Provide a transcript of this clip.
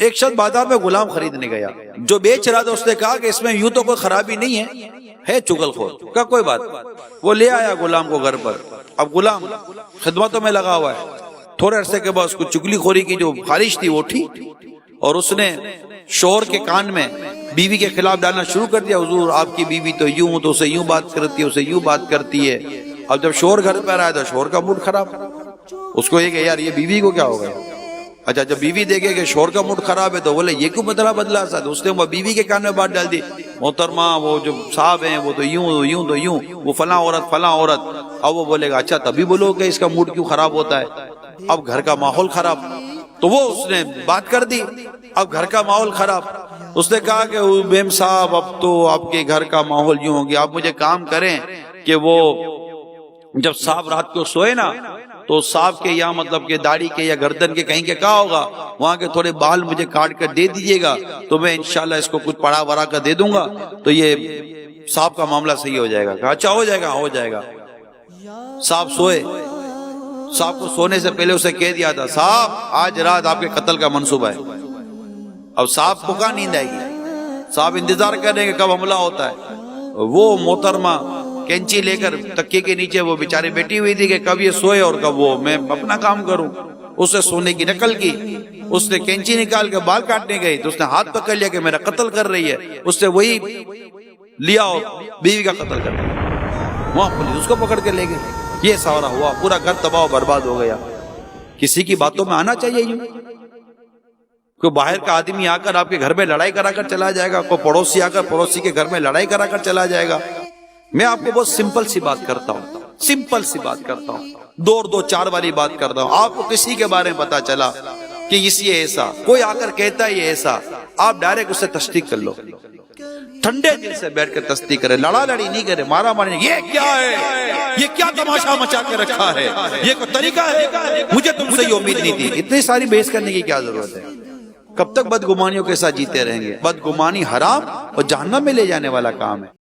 ایک شخص بازار میں غلام خریدنے گیا، جو بیچ رہا تھا اس نے کہا کہ اس میں یوں تو کوئی خرابی نہیں ہے چگل خور کا کوئی بات۔ وہ لے آیا غلام کو گھر پر، اب غلام خدمتوں میں لگا ہوا ہے۔ تھوڑے عرصے کے بعد اس کو چگلی خوری کی جو خواہش تھی وہ اٹھی اور اس نے شوہر کے کان میں بیوی کے خلاف ڈالنا شروع کر دیا، حضور آپ کی بیوی تو یوں، تو اسے یوں بات کرتی ہے، اسے یوں بات کرتی ہے۔ اب جب شوہر گھر پر آیا تو شوہر کا موڈ خراب، اس کو یہ کہ یار یہ بیوی کو کیا ہو گیا۔ اچھا جب بیوی دیکھے کہ شوہر کا موڈ خراب ہے تو بولے یہ کیوں بدلا سا، اس نے وہ بیوی کے کان میں بات ڈال دی، محترمہ وہ جو صاحب ہیں وہ تو یوں وہ فلاں عورت۔ اب وہ بولے گا اچھا تبھی بولو کہ اس کا موڈ کیوں خراب ہوتا ہے۔ اب گھر کا ماحول خراب، تو وہ اس نے بات کر دی، اب گھر کا ماحول خراب۔ اس نے کہا کہ میم صاحب اب تو آپ کے گھر کا ماحول یوں ہو گیا، آپ مجھے کام کریں کہ وہ جب صاحب رات کو سوئے نا تو صاحب کے یا مطلب کہ داڑھی کے یا گردن کے کہیں کے کہا ہوگا وہاں کے تھوڑے بال مجھے کاٹ کر دے دیجئے گا تو میں انشاءاللہ اس کو کچھ پڑا ورا کر دے دوں گا تو یہ صاحب کا معاملہ صحیح ہو جائے گا۔ کہا اچھا ہو جائے گا۔ صاحب سوئے، صاحب کو سونے سے پہلے اسے کہہ دیا تھا صاحب آج رات آپ کے قتل کا منصوبہ ہے۔ اب صاحب کو کہاں نیند آئے گی، صاحب انتظار کر رہے ہیں کہ کب حملہ ہوتا ہے۔ وہ محترمہ کینچی لے کر تکیے کے نیچے وہ بیچاری بیٹھی ہوئی تھی کہ کب یہ سوئے اور کب وہ میں اپنا کام کروں۔ اس نے سونے کی نقل کی، اس نے کینچی نکال کے بال کاٹنے گئی تو اس نے ہاتھ پکڑ لیا کہ میرا قتل کر رہی ہے، اس نے وہی لیا اور بیوی کا قتل کر دیا۔ وہاں پولیس اس کو پکڑ کے لے گئی۔ یہ سارا ہوا، پورا گھر تباہ و برباد ہو گیا۔ کسی کی باتوں میں آنا چاہیے یوں؟ کوئی باہر کا آدمی آ کر آپ کے گھر میں لڑائی کرا کر چلا جائے گا، کوئی پڑوسی آ کر پڑوسی کے گھر میں لڑائی کرا کر چلا جائے گا۔ میں آپ کو بہت سمپل سی بات کرتا ہوں، دو چار والی بات کرتا ہوں۔ آپ کو کسی کے بارے میں پتا چلا کہ اس یہ ایسا، کوئی آ کر کہتا ہے یہ ایسا، آپ ڈائریکٹ اس سے تصدیق کر لو، ٹھنڈے دل سے بیٹھ کر تصدیق کرے، لڑا لڑی نہیں کرے، مارا ماری نہیں۔ یہ کیا ہے، یہ کیا تماشا مچا کے رکھا ہے، یہ کوئی طریقہ ہے، مجھے تم سے یہ امید نہیں تھی۔ اتنی ساری بحث کرنے کی کیا ضرورت ہے؟ کب تک بدگمانیوں کے ساتھ جیتے رہیں گے؟ بدگمانی حرام اور جہنم میں لے جانے والا کام ہے۔